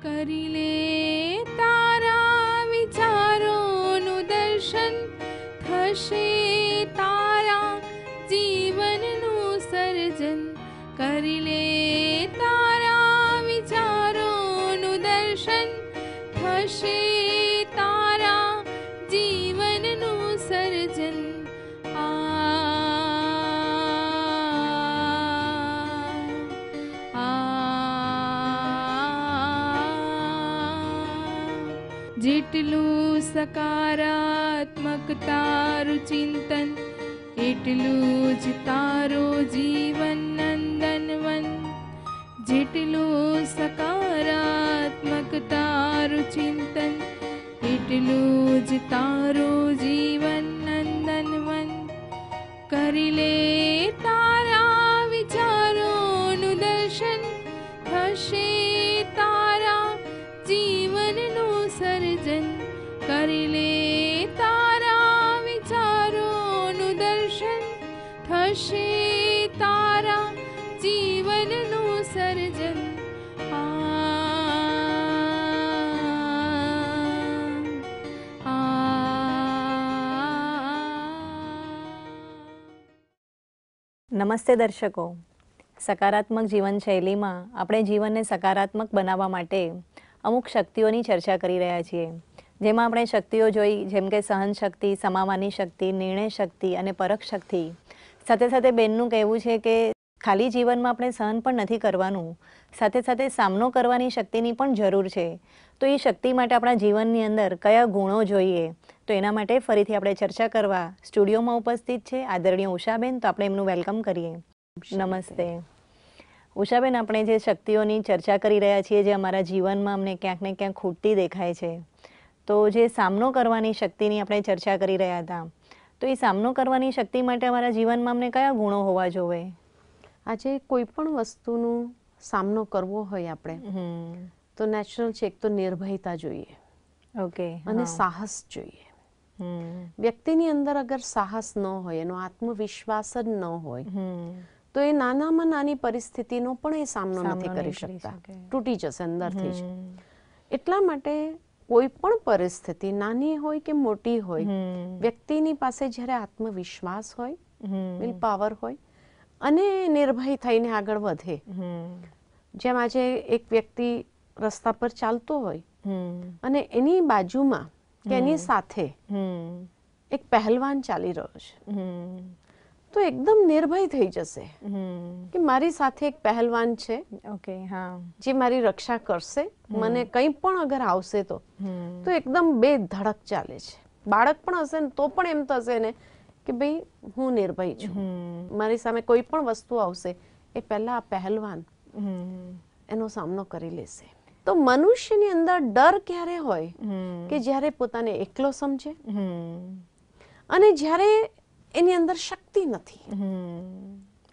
કરી લે તારા વિચારોનું દર્શન, થશે તારા જીવનનું સર્જન. કરી લે તારા વિચારોનું દર્શન, થશે તારા જીવનનું સર્જન. જેટલું સકારાત્મક તારું ચિંતન, એટલું જ તારું જીવન નંદનવન. જેટલું સકારાત્મક તારું ચિંતન, એટલું જ તારું જીવન નંદનવન. કરી લે તારા વિચારોનું દર્શન, થશે તારા જીવનનું સર્જન. કરી લે તારા વિચારોનું દર્શન, થશે તારા જીવનનું સર્જન. નમસ્તે દર્શકો. સકારાત્મક જીવનશૈલીમાં આપણે જીવનને સકારાત્મક બનાવવા માટે અમુક શક્તિઓની ચર્ચા કરી રહ્યા છીએ, જેમાં આપણે શક્તિઓ જોઈ, જેમ કે સહન શક્તિ, સમાવવાની શક્તિ, નિર્ણય શક્તિ અને પરખ શક્તિ. સાથે સાથે બેનનું કહેવું છે કે ખાલી જીવનમાં આપણે સહન પણ નથી કરવાનું, સાથે સાથે સામનો કરવાની શક્તિની પણ જરૂર છે. તો એ શક્તિ માટે આપણા જીવનની અંદર કયા ગુણો જોઈએ, તો એના માટે ફરીથી આપણે ચર્ચા કરવા સ્ટુડિયોમાં ઉપસ્થિત છે આદરણીય ઉષાબેન. તો આપણે એમનું વેલકમ કરીએ. નમસ્તે ઉષાબેન. આપણે જે શક્તિઓની ચર્ચા કરી રહ્યા છીએ, જે અમારા જીવનમાં અમને ક્યાંક ને ક્યાંક ખૂટતી દેખાય છે, તો જે સામનો કરવાની શક્તિની આપણે ચર્ચા કરી રહ્યા હતા, તો એ સામનો કરવાની શક્તિ માટે અમારા જીવનમાં અમને કયા ગુણો હોવા જોઈએ? આજે કોઈ પણ વસ્તુનો સામનો કરવો હોય આપણે તો નેચરલ છે, એક તો નિર્ભયતા જોઈએ. ઓકે. અને સાહસ જોઈએ. વ્યક્તિની અંદર અગર સાહસ ન હોય, એનો આત્મવિશ્વાસ જ ન હોય, તો એ નાનામાં નાની પરિસ્થિતિનો પણ એ સામનો નથી કરી શકતા, તૂટી જશે અંદરથી જ. એટલા માટે કોઈ પણ પરિસ્થિતિ નાની હોય કે મોટી હોય, વ્યક્તિની પાસે જ્યારે આત્મવિશ્વાસ હોય, વિલ પાવર હોય અને નિર્ભય થઈને આગળ વધે. જેમ આજે એક વ્યક્તિ રસ્તા પર ચાલતો હોય અને એની બાજુમાં કે એની સાથે એક પહેલવાન ચાલી રહ્યો છે, તો એકદમ નિર્ભય થઈ જશે કે મારી સાથે એક પહેલવાન છે, ઓકે, હા, જે મારી રક્ષા કરશે. મને કંઈ પણ અગર આવશે તો એકદમ બે ધડક ચાલે છે. બાળક પણ હશે ને તો પણ એમ થશે ને કે ભાઈ હું નિર્ભય છું, મારી સામે કોઈ પણ વસ્તુ આવશે એ પહેલા આ પહેલવાન એનો સામનો કરી લેશે. તો મનુષ્યની અંદર ડર ક્યારે હોય કે જ્યારે પોતાને એકલો સમજે અને જ્યારે એની અંદર શક્તિ નથી.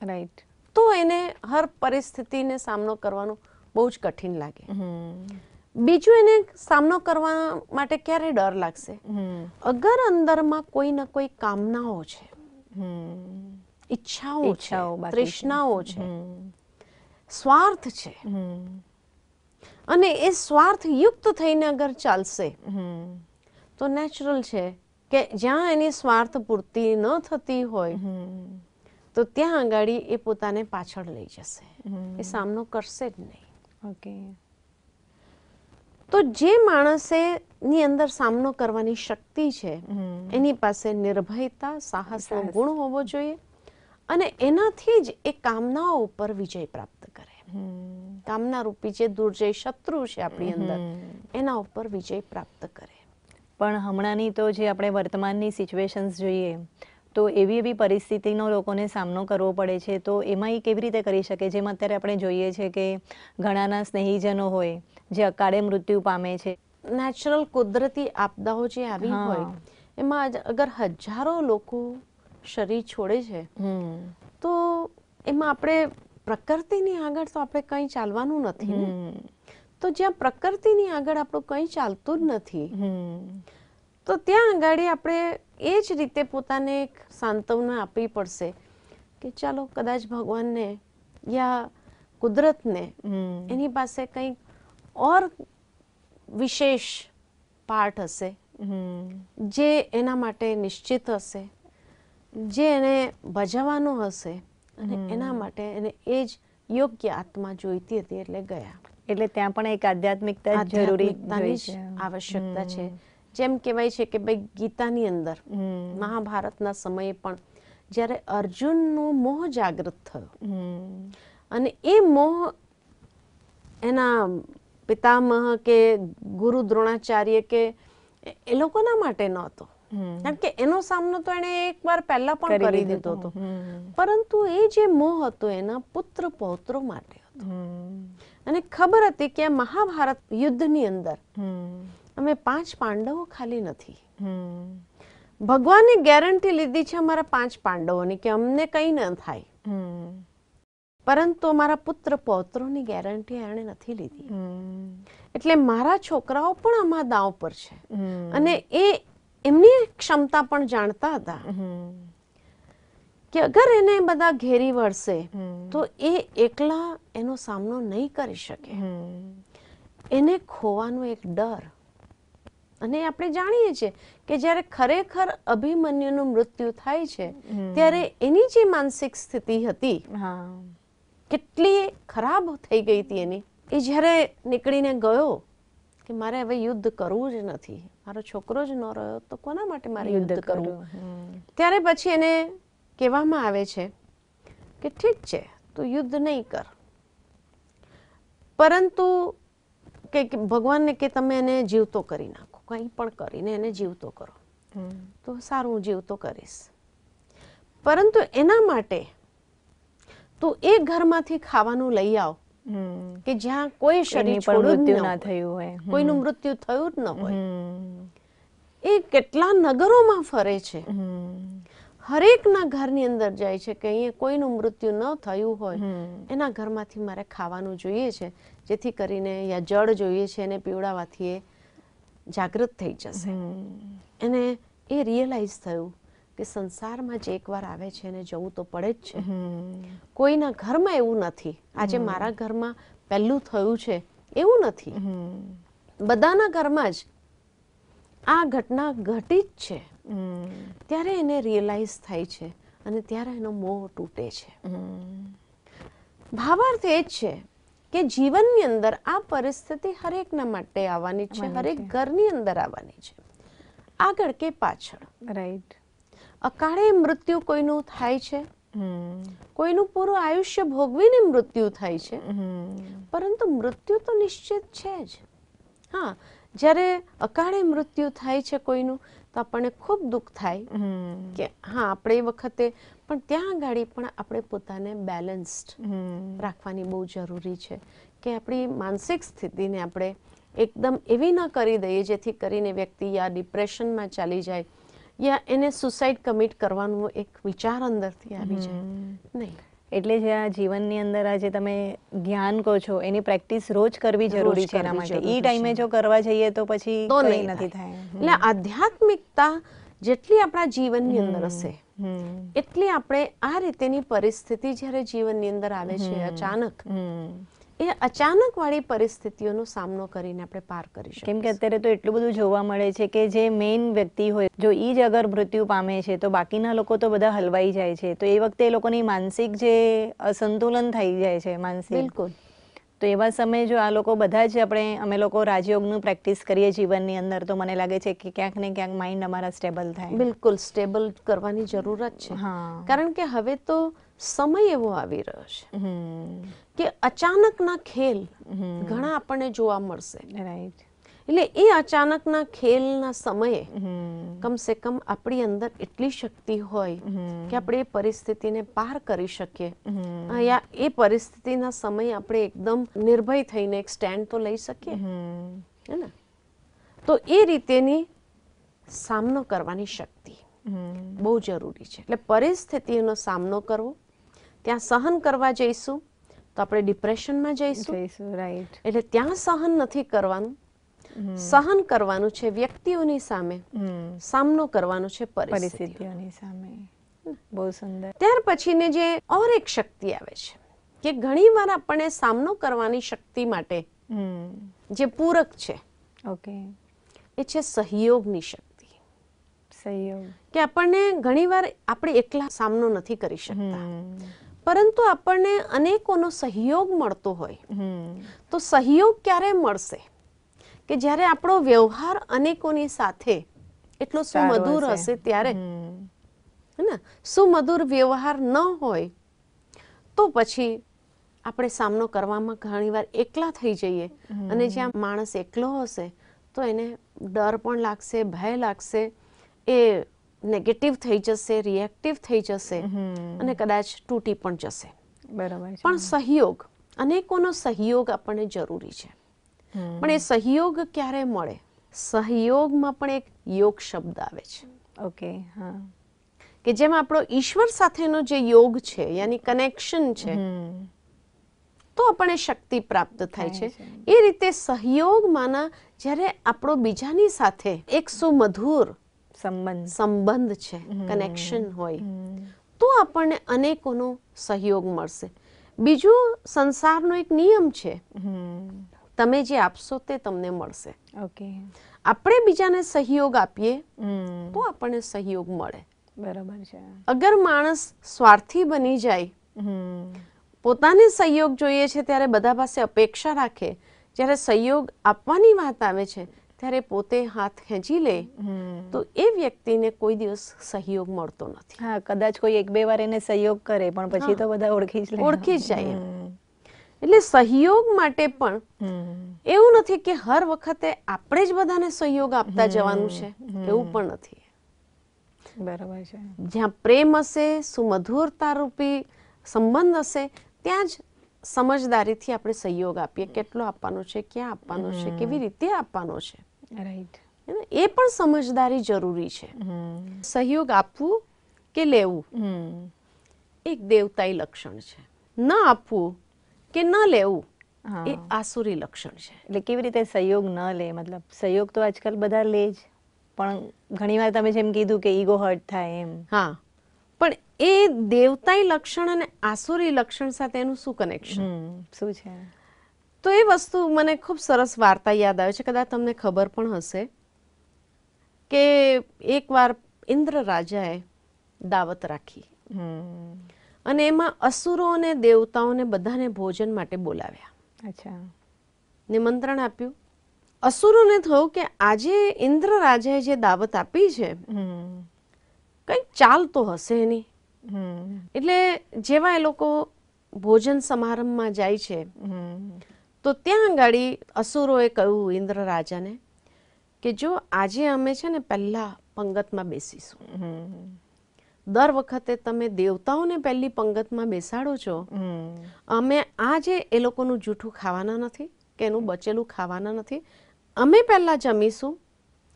રાઈટ. તો એને હર પરિસ્થિતિને સામનો કરવાનો બહુ જ કઠિન લાગે. બીજું, એને સામનો કરવા માટે ક્યારે ડર લાગશે? અગર અંદરમાં કોઈ ના કોઈ કામનાઓ છે, ઈચ્છાઓ છે, તૃષ્ણાઓ છે, સ્વાર્થ છે, અને એ સ્વાર્થ યુક્ત થઈને અગર ચાલશે તો નેચરલ છે કે જ્યાં એની સ્વાર્થ પૂર્તિ ન થતી હોય તો ત્યાં આગળ એ પોતાને પાછળ લઈ જશે, એ સામનો કરશે જ નહીં. ઓકે. તો જે માણસે ની અંદર સામનો કરવાની શક્તિ છે, એની પાસે નિર્ભયતા, સાહસનો ગુણ હોવો જોઈએ અને એનાથી જ એ કામનાઓ ઉપર વિજય પ્રાપ્ત કરે. કામના રૂપી જે દુર્જય શત્રુ છે આપણી અંદર, એના ઉપર વિજય પ્રાપ્ત કરે. પણ હમણાંની તો જે આપણે વર્તમાનની સિચ્યુએશન્સ જોઈએ, તો એવી એવી પરિસ્થિતિનો લોકોને સામનો કરવો પડે છે, તો એમાં એ કેવી રીતે કરી શકે? જેમ અત્યારે આપણે જોઈએ છે કે ઘણાના સ્નેહીજનો હોય જે અકાળે મૃત્યુ પામે છે. નેચરલ કુદરતી આપદાઓ જે આવી હોય એમાં અગર હજારો લોકો શરીર છોડે છે, તો એમાં આપણે પ્રકૃતિની આગળ તો આપણે કંઈ ચાલવાનું નથી ને. તો જ્યાં પ્રકૃતિની આગળ આપણું કંઈ ચાલતું જ નથી, તો ત્યાં આગળ આપણે એ જ રીતે પોતાને એક સાંત્વના આપવી પડશે કે ચાલો કદાચ ભગવાનને યા કુદરતને એની પાસે કંઈક ઓર વિશેષ પાઠ હશે જે એના માટે નિશ્ચિત હશે, જે એને ભજવવાનો હશે, અને એના માટે એને એ જ યોગ્ય આત્મા જોઈતી હતી એટલે ગયા. એટલે ત્યાં પણ એક આધ્યાત્મિકતા જરૂરી આધ્યાત્મિકતાની જ આવશ્યકતા છે. જેમ કહેવાય છે કે ભાઈ ગીતાની અંદર મહાભારતના સમયે પણ જ્યારે અર્જુનનો મોહ જાગૃત થયો અને એ મોહ એના પિતામહ કે ગુરુ દ્રોણાચાર્ય કે એ લોકોના માટે નહોતો, કારણ કે એનો સામનો તો એણે એકવાર પહેલા પણ કરી દીધો હતો, પરંતુ એ જે મોહ હતો એના પુત્ર પૌત્રો માટે હતો. અને ખબર હતી કે આ મહાભારત યુદ્ધની અંદર અમે 5 પાંડવો ખાલી નથી. ભગવાને ગેરંટી લીધી છે અમારા 5 પાંડવોની કે અમને કંઈ ન થાય, પરંતુ અમારા પુત્ર પૌત્રોની ગેરંટી એણે નથી લીધી. એટલે મારા છોકરાઓ પણ આમાં દાવ પર છે. અને એ એમની ક્ષમતા પણ જાણતા હતા કે અગર એને બધા ઘેરી વળશે તો એ એકલા એનો સામનો નહીં કરી શકે. એને ખોવાનો એક ડર. અને આપણે જાણીએ છીએ કે જ્યારે ખરેખર અભિમન્યુનું મૃત્યુ થાય છે ત્યારે એની જે માનસિક સ્થિતિ હતી કેટલી ખરાબ થઈ ગઈ હતી એની. એ જ્યારે નીકળીને ગયો કે મારે હવે યુદ્ધ કરવું જ નથી, મારો છોકરો જ ન રહ્યો તો કોના માટે મારે યુદ્ધ કરવું, ત્યારે પછી એને કહેવામાં આવે છે કે ઠીક છે તું યુદ્ધ નહીં કર, પરંતુ કે ભગવાનને કે તમે એને જીવતો કરી નાખો, કંઈ પણ કરીને એને જીવતો કરો. તો સારું, હું જીવતો કરીશ, પરંતુ એના માટે તું એ ઘરમાંથી ખાવાનું લઈ આવ કે જ્યાં કોઈ શરીર છોડ્યું જ ન થયું હોય, કોઈનું મૃત્યુ થયું જ ન હોય. એ કેટલા નગરોમાં ફરે છે, હરેકના ઘરની અંદર જાય છે કે અહીંયા કોઈનું મૃત્યુ ન થયું હોય, એના ઘરમાંથી મારે ખાવાનું જોઈએ છે, જેથી કરીને યા જળ જોઈએ છે એને પીવડાવવાથી એ જાગૃત થઈ જશે. એને એ રિયલાઇઝ થયું કે સંસારમાં જે એકવાર આવે છે એને જવું તો પડે જ છે. કોઈના ઘરમાં એવું નથી, આજે મારા ઘરમાં પહેલું થયું છે એવું નથી, બધાના ઘરમાં જ આ ઘટના ઘટી જ છે. ત્યારે એને રિયલાઇઝ થાય છે અને ત્યારે એનો મોહ તૂટે છે. ભાવાર્થ એ જ છે કે જીવનની અંદર આ પરિસ્થિતિ હરેકના માટે આવવાની છે, હરેક ઘરની અંદર આવવાની છે, આગળ કે પાછળ. રાઈટ. અકાળે મૃત્યુ કોઈનું થાય છે, કોઈનું પૂરું આયુષ્ય ભોગવીને મૃત્યુ થાય છે, પરંતુ મૃત્યુ તો નિશ્ચિત છે જ. હા, જ્યારે અકાળે મૃત્યુ થાય છે કોઈનું તો આપણને ખૂબ દુઃખ થાય કે હા આપણે એ વખતે, પણ ત્યાં આગળ પણ આપણે પોતાને બેલેન્સ્ડ રાખવાની બહુ જરૂરી છે કે આપણી માનસિક સ્થિતિને આપણે એકદમ એવી ન કરી દઈએ જેથી કરીને વ્યક્તિ યા ડિપ્રેશનમાં ચાલી જાય યા એને સુસાઇડ કમિટ કરવાનો એક વિચાર અંદરથી આવી જાય. નહીં. એટલે જે આ જીવનની અંદર આજે તમે જ્ઞાન કહો છો એની પ્રેક્ટિસ રોજ કરવી જરૂરી છે એના માટે. એ ટાઈમે જો કરવા જઈએ તો પછી કંઈ નથી થાય. એટલે આધ્યાત્મિકતા જેટલી આપણા જીવનની અંદર હશે એટલી આપણે આ રીતેની પરિસ્થિતિ જ્યારે જીવનની અંદર આવે છે અચાનક, એ અચાનક વાળી પરિસ્થિતિઓનો સામનો કરીને આપણે પાર કરી શકીએ. કેમ કે અત્યારે તો એટલું બધું જોવા મળે છે કે જે મેઇન વ્યક્તિ હોય જો એ જ અગર મૃત્યુ પામે છે તો બાકીના લોકો તો બધા હલવાઈ જાય છે, તો એ વખતે એ લોકોની માનસિક જે અસંતુલન થઈ જાય છે માનસિક. બિલકુલ. તો એવા સમયે જો આ લોકો બધા જ અમે લોકો રાજયોગનું પ્રેક્ટિસ કરીએ જીવનની અંદર તો મને લાગે છે કે ક્યાંક ને ક્યાંક માઇન્ડ અમારા સ્ટેબલ થાય. બિલકુલ સ્ટેબલ કરવાની જરૂરત છે. કારણ કે હવે તો સમય એવો આવી રહ્યો છે કે અચાનકના ખેલ ઘણા આપણને જોવા મળશે. રાઈટ. એટલે એ અચાનકના ખેલના સમયે કમસે કમ આપણી અંદર એટલી શક્તિ હોય કે આપણે એ પરિસ્થિતિને પાર કરી શકીએ, યા એ પરિસ્થિતિના સમયે આપણે એકદમ નિર્ભય થઈને એક સ્ટેન્ડ તો લઈ શકીએ, હે ને? તો એ રીતેની સામનો કરવાની શક્તિ બહુ જરૂરી છે. એટલે પરિસ્થિતિનો સામનો કરવો, ત્યાં સહન કરવા જઈશું તો આપણે ડિપ્રેશનમાં જઈશું. રાઈટ. એટલે ત્યાં સહન નથી કરવાનું, સહન કરવાનું છે વ્યક્તિઓની સામે, સામનો કરવાનો છે પરિસ્થિતિઓની સામે. બહુ સુંદર. ત્યાર પછીને જે ઓર એક શક્તિ આવે છે કે ઘણી વાર આપણને સામનો કરવાની શક્તિ માટે જે પૂરક છે, ઓકે. એ છે સહયોગની શક્તિ. સહયોગ. કે આપણને ઘણીવાર આપણે એકલા સામનો નથી કરી શકતા, પરંતુ આપણને અનેકોનો સહયોગ મળતો હોય. તો સહયોગ ક્યારે મળશે? કે જ્યારે આપણો વ્યવહાર અનેકોની સાથે એટલો સુમધુર હશે ત્યારે. હે ને? સુમધુર વ્યવહાર ન હોય તો પછી આપણે સામનો કરવામાં ઘણીવાર એકલા થઈ જઈએ. અને જ્યાં માણસ એકલો હશે તો એને ડર પણ લાગશે, ભય લાગશે, એ નેગેટિવ થઈ જશે, રિએક્ટિવ થઈ જશે અને કદાચ તૂટી પણ જશે. બરાબર છે. પણ સહયોગ, અનેકોનો સહયોગ આપણને જરૂરી છે. પણ એ સહયોગ ક્યારે મળે? સહયોગમાં પણ એક યોગ શબ્દ આવે છે. ઓકે. હા. કે જેમાં આપણો ઈશ્વર સાથેનો જે યોગ છે, યાની કનેક્શન છે, તો આપણને શક્તિ પ્રાપ્ત થાય છે. એ રીતે સહયોગમાંના જ્યારે આપણો બીજાની સાથે એક સુમધુર સંબંધ છે, કનેક્શન હોય, તો આપણને અનેકોનો સહયોગ મળશે. બીજું, સંસારનો એક નિયમ છે, તમે જે આપશો તે તમને મળશે. ઓકે. આપણે બીજાને સહયોગ આપીએ તો આપણને સહયોગ મળે. બરાબર છે. અગર માણસ સ્વાર્થી બની જાય, પોતાને સહયોગ જોઈએ છે ત્યારે બધા પાસે અપેક્ષા રાખે, જ્યારે સહયોગ આપવાની વાત આવે છે ત્યારે પોતે હાથ ખેંચી લે, તો એ વ્યક્તિને કોઈ દિવસ સહયોગ મળતો નથી. હા, કદાચ કોઈ એક બે વાર એને સહયોગ કરે પણ પછી તો બધા ઓળખી જ જાય. એટલે સહયોગ માટે પણ એવું નથી કે હર વખતે આપણે જ બધાને સહયોગ આપતા જવાનું છે, એવું પણ નથી. બરાબર છે. જ્યાં પ્રેમ હશે, સુમધુરતા રૂપી સંબંધ હશે, ત્યાં જ સમજદારીથી આપણે સહયોગ આપીએ. કેટલો આપવાનો છે, ક્યાં આપવાનો છે, કેવી રીતે આપવાનો છે, રાઈટ, એ પણ સમજદારી જરૂરી છે. સહયોગ આપવું કે લેવું એક દેવતાઈ લક્ષણ છે. ન આપવું કે ન લેવું એ આસુરી લક્ષણ છે. એટલે કેવી રીતે સહયોગ ન લે? મતલબ સહયોગ તો આજકાલ બધા લે જ, પણ ઘણીવાર તમે જેમ કીધું કે ઈગો હર્ટ થાય એમ. હા, પણ એ દેવતાઈ લક્ષણ અને આસુરી લક્ષણ સાથે એનું શું કનેક્શન? શું છે? તો એ વસ્તુ મને ખૂબ સરસ વાર્તા યાદ આવે છે, કદાચ તમને ખબર પણ હશે, કે એકવાર ઇન્દ્ર રાજાએ દાવત રાખી અને એમાં અસુરો અને દેવતાઓને બધાને ભોજન માટે બોલાવ્યા. અચ્છા. નિમંત્રણ આપ્યું. અસુરોને થયું કે આજે ઇન્દ્ર રાજાએ જે દાવત આપી છે કંઈક ચાલ તો હશે એની. એટલે જેવા એ લોકો ભોજન સમારંભમાં જાય છે તો ત્યાં ગાડી અસુરોએ કહ્યું ઇન્દ્ર રાજાને કે જો આજે અમે છે ને પહેલા પંગતમાં બેસીશું. દર વખતે તમે દેવતાઓને પહેલી પંગતમાં બેસાડો છો, અમે આજે એ લોકોનું જૂઠું ખાવાના નથી કે એનું બચેલું ખાવાના નથી. અમે પહેલા જમીશું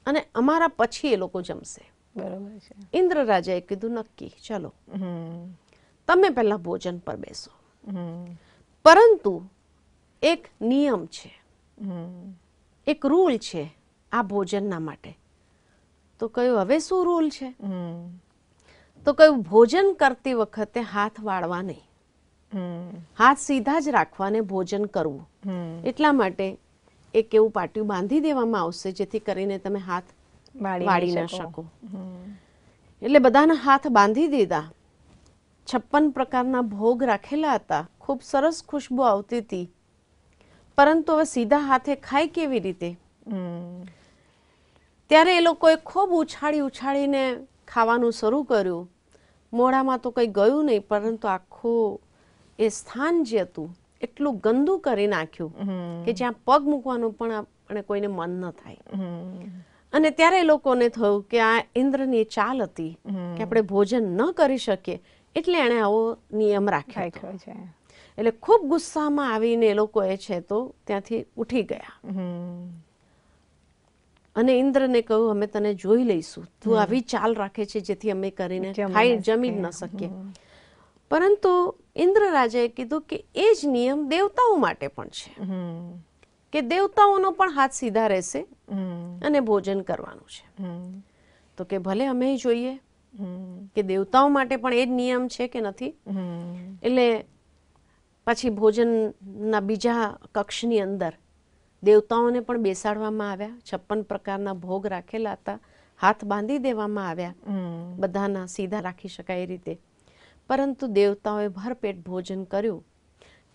અને અમારા પછી એ લોકો જમશે. બરાબર છે. ઇન્દ્ર રાજાએ કીધું નક્કી, ચલો તમે પહેલા ભોજન પર બેસો. પરંતુ એક નિયમ છે, એક રૂલ છે આ ભોજનના માટે. તો કયું હવે શું રૂલ છે? તો કયું ભોજન કરતી વખતે હાથ વાળવા નહીં, હાથ સીધા જ રાખવાને ભોજન કરવું. એટલા માટે એક એવું પાટિયું બાંધી દેવામાં આવશે જેથી કરીને તમે હાથ વાળી ન શકો. એટલે બધાના હાથ બાંધી દીધા. 56 પ્રકારના ભોગ રાખેલા હતા. ખૂબ સરસ ખુશ્બુ આવતી હતી, પરંતુ હવે સીધા હાથે ખાય કેવી રીતે? ત્યારે એ લોકોએ ખૂબ ઉછાળીને ખાવાનું શરૂ કર્યું. મોઢામાં તો કંઈ ગયું નહીં, પરંતુ આખું એ સ્થાન જે હતું એટલું ગંદુ કરી નાખ્યું કે જ્યાં પગ મૂકવાનું પણ આપણે કોઈને મન ન થાય. અને ત્યારે એ લોકોને થયું કે આ ઇન્દ્રની ચાલ હતી કે આપણે ભોજન ન કરી શકીએ, એટલે એણે આવો નિયમ રાખ્યો છે. એટલે ખૂબ ગુસ્સામાં આવીને એ લોકોએ છે તો ત્યાંથી ઉઠી ગયા અને ઇન્દ્રને કહ્યું અમે તને જોઈ લઈશું, તું આવી ચાલ રાખે છે જેથી અમે કરીને ખાઈ જમી જ ન શકીએ. પરંતુ ઇન્દ્ર રાજાએ કીધું કે એ જ નિયમ દેવતાઓ માટે પણ છે કે દેવતાઓનો પણ હાથ સીધા રહેશે અને ભોજન કરવાનું છે. તો કે ભલે અમે જોઈએ કે દેવતાઓ માટે પણ એ જ નિયમ છે કે નથી. એટલે પછી ભોજનના બીજા કક્ષની અંદર દેવતાઓને પણ બેસાડવામાં આવ્યા, 56 પ્રકારના ભોગ રાખેલા હતા, હાથ બાંધી દેવામાં આવ્યા, બધાના સીધા રાખી શકાય એ રીતે. પરંતુ દેવતાઓએ ભરપેટ ભોજન કર્યું,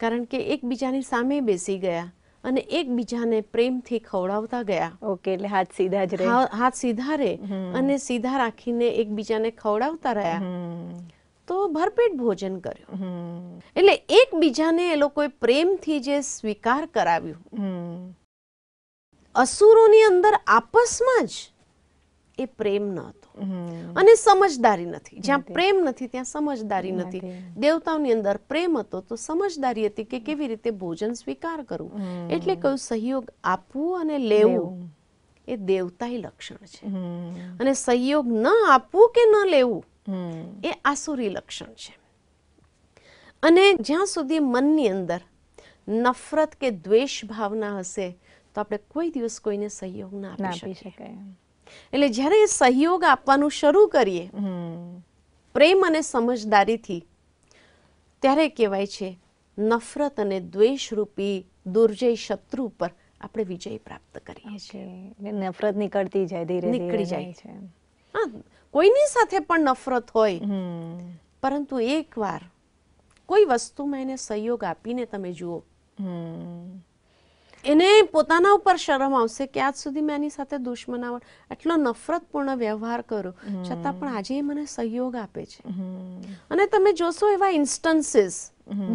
કારણ કે એકબીજાની સામે બેસી ગયા અને એકબીજાને પ્રેમથી ખવડાવતા ગયા. ઓકે, એટલે હાથ સીધા જ રહે. હાથ સીધા રહે અને સીધા રાખીને એકબીજાને ખવડાવતા રહ્યા. તો ભરપેટ ભોજન કર્યું. એટલે એકબીજાને એ લોકોએ પ્રેમથી જે સ્વીકાર કરાવ્યું. અસુરોની અંદર આપસમાં જ એ પ્રેમ ન હતો અને સમજદારી નથી. જ્યાં પ્રેમ નથી ત્યાં સમજદારી નથી. દેવતાઓની અંદર પ્રેમ હતો તો સમજદારી હતી કે કેવી રીતે ભોજન સ્વીકાર કરવું. એટલે કહ્યું સહયોગ આપવું અને લેવું એ દેવતાઈ લક્ષણ છે, અને સહયોગ ન આપવું કે ન લેવું એ આસુરી લક્ષણ છે. અને જ્યાં સુધી મનની અંદર નફરત કે દ્વેષ ભાવના હશે તો આપણે કોઈ દિવસ કોઈને સહયોગ ના આપી શકાય. એટલે જ્યારે સહયોગ આપવાનું શરૂ કરીએ પ્રેમ અને સમજદારીથી, ત્યારે કહેવાય છે નફરત અને દ્વેષ રૂપી દુર્જય શત્રુ પર આપણે વિજય પ્રાપ્ત કરીએ છીએ. નફરત નીકળતી જાય, ધીરે નીકળી જાય છે. હા, કોઈની સાથે પણ નફરત હોય, પરંતુ એકવાર કોઈ વસ્તુમાં એને સહયોગ આપીને તમે જુઓ, એને પોતાના ઉપર શરમ આવશે કે આજ સુધી મેં એની સાથે દુશ્મનાવટ, આટલો નફરતપૂર્ણ વ્યવહાર કર્યો, છતાં પણ આજે એ મને સહયોગ આપે છે. અને તમે જોશો એવા ઇન્સ્ટન્સીસ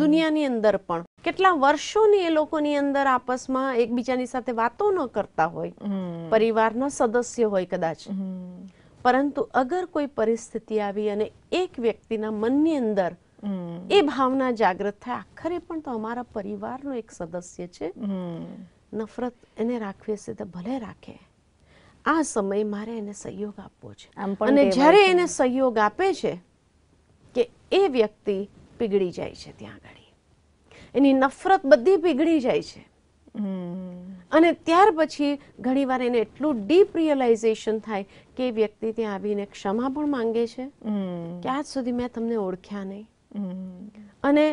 દુનિયાની અંદર પણ કેટલા વર્ષોની એ લોકોની અંદર આપસમાં એકબીજાની સાથે વાતો ન કરતા હોય, પરિવારના સદસ્ય હોય કદાચ, પરંતુ અગર કોઈ પરિસ્થિતિ આવી અને એક વ્યક્તિના મનની અંદર એ ભાવના જાગૃત થાય, આખરે પણ તો અમારા પરિવારનો એક સદસ્ય છે, નફરત એને રાખવી હશે તો ભલે રાખે, આ સમય મારે એને સહયોગ આપવો છે. અને જ્યારે એને સહયોગ આપે છે કે એ વ્યક્તિ પીગળી જાય છે, ત્યાં આગળ એની નફરત બધી પીગળી જાય છે. અને ત્યાર પછી ઘણીવાર એને એટલું ડીપ રિયલાઇઝેશન થાય કે એ વ્યક્તિ ત્યાં આવીને ક્ષમા પણ માંગે છે કે આજ સુધી મેં તમને ઓળખ્યા નહીં. અને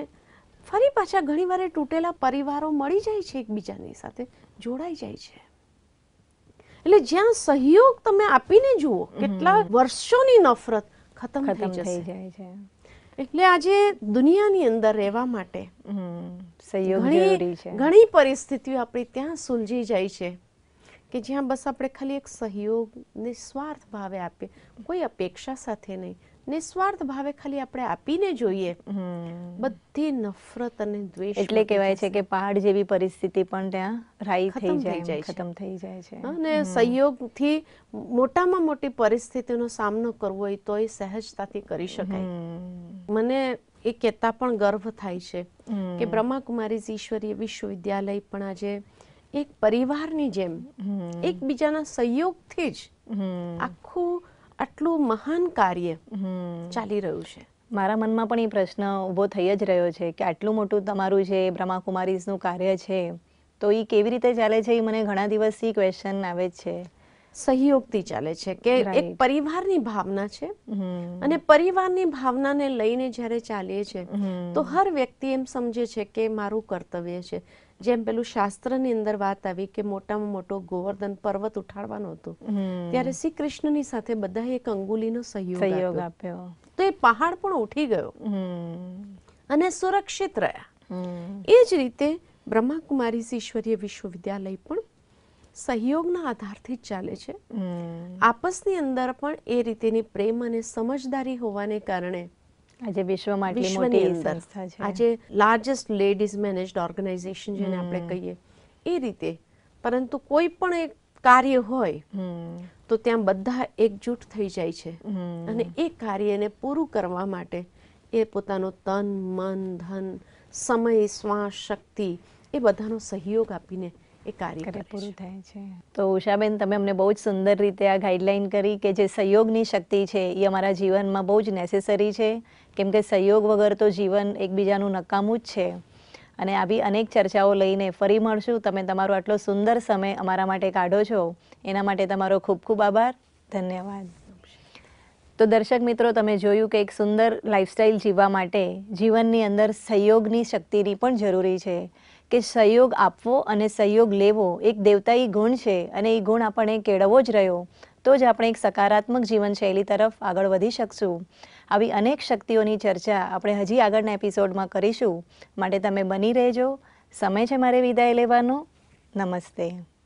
ફરી પાછા ઘણીવાર એ તૂટેલા પરિવારો મળી જાય છે, એકબીજાની સાથે જોડાઈ જાય છે. એટલે જ્યાં સહયોગ તમે આપીને જુઓ, કેટલા વર્ષોની નફરત ખતમ થઈ જાય છે. એટલે આજે દુનિયાની અંદર રહેવા માટે સહયોગ જરૂરી છે. ઘણી પરિસ્થિતિઓ આપણી ત્યાં સુલઝી જાય છે કે જ્યાં બસ આપણે ખાલી એક સહયોગ નિસ્વાર્થ ભાવે આપીએ, કોઈ અપેક્ષા સાથે નહીં, નિસ્વાર્થ ભાવે ખાલી આપણે આપીને જોઈએ, બધી નફરત અને દ્વેષ, એટલે કહેવાય છે કે પહાડ જેવી પરિસ્થિતિ પણ ત્યાં રાઈ થઈ જાય, ખતમ થઈ જાય છે. અને સહયોગથી મોટામાં મોટી પરિસ્થિતિનો સામનો કરવો હોય તો એ સહેજતાથી કરી શકાય. મને એ કહેતા પણ ગર્વ થાય છે કે બ્રહ્માકુમારીઝ ઈશ્વરીય વિશ્વવિદ્યાલય પણ આજે એક પરિવારની જેમ એકબીજાના સહયોગથી જ આખું આટલું મહાન કાર્ય ચાલી રહ્યું છે. મારા મનમાં પણ એ પ્રશ્ન ઊભો થઈ જ રહ્યો છે કે આટલું મોટું તમારું જે બ્રહ્માકુમારીઝનું કાર્ય છે તો એ કેવી રીતે ચાલે છે, એ મને ઘણા દિવસથી ક્વેશ્ચન આવે જ છે. સહયોગથી ચાલે છે કે એક પરિવારની ભાવના છે, અને પરિવારની ભાવનાને લઈને જ્યારે ચાલીએ છે તો હર વ્યક્તિ એમ સમજે છે કે મારું કર્તવ્ય છે. જેમ પેલું શાસ્ત્રની અંદર વાત આવી કે મોટામાં મોટો ગોવર્ધન પર્વત ઉઠાડવાનો હતો, ત્યારે શ્રી કૃષ્ણની સાથે બધાએ એક અંગુલીનો સહયોગ આપ્યો, તો એ પહાડ પણ ઉઠી ગયો અને સુરક્ષિત રહ્યા. એ જ રીતે બ્રહ્માકુમારીઝ ઈશ્વરીય વિશ્વવિદ્યાલય પણ સહયોગના આધારથી જ ચાલે છે. આપસની અંદર પણ એ રીતેની પ્રેમ અને સમજદારી હોવાને કારણે આજે વિશ્વમાં આટલી મોટી સંસ્થા છે. આજે લાર્જેસ્ટ લેડીઝ મેનેજ્ડ ઓર્ગેનાઇઝેશન જેને આપણે કહીએ એ રીતે. પરંતુ કોઈ પણ એક કાર્ય હોય તો ત્યાં બધા એકજૂટ થઈ જાય છે અને એ કાર્યને પૂરું કરવા માટે એ પોતાનો તન, મન, ધન, સમય, શ્વાસ, શક્તિ એ બધાનો સહયોગ આપીને એ કાર્ય પૂરું થાય છે. તો ઉષાબેન, તમે અમને બહુ જ સુંદર રીતે આ ગાઈડલાઈન કરી કે જે સહયોગની શક્તિ છે એ અમારા જીવનમાં બહુ જ નેસેસરી છે, કેમ કે સહયોગ વગર તો જીવન એકબીજાનું નકામું જ છે. અને આવી અનેક ચર્ચાઓ લઈને ફરી મળશું. તમે તમારો આટલો સુંદર સમય અમારા માટે કાઢો છો એના માટે તમારો ખૂબ ખૂબ આભાર. ધન્યવાદ. તો દર્શક મિત્રો, તમે જોયું કે એક સુંદર લાઈફસ્ટાઈલ જીવવા માટે જીવનની અંદર સહયોગની શક્તિની પણ જરૂરી છે, કે સહયોગ આપવો અને સહયોગ લેવો એક દેવતાઈ ગુણ છે અને એ ગુણ આપણને કેળવવો જ રહ્યો તો જ આપણે એક સકારાત્મક જીવનશૈલી તરફ આગળ વધી શકશું. આવી અનેક શક્તિઓની ચર્ચા આપણે હજી આગળના એપિસોડમાં કરીશું. માટે તમે બની રહેજો. સમય છે મારે વિદાય લેવાનો. નમસ્તે.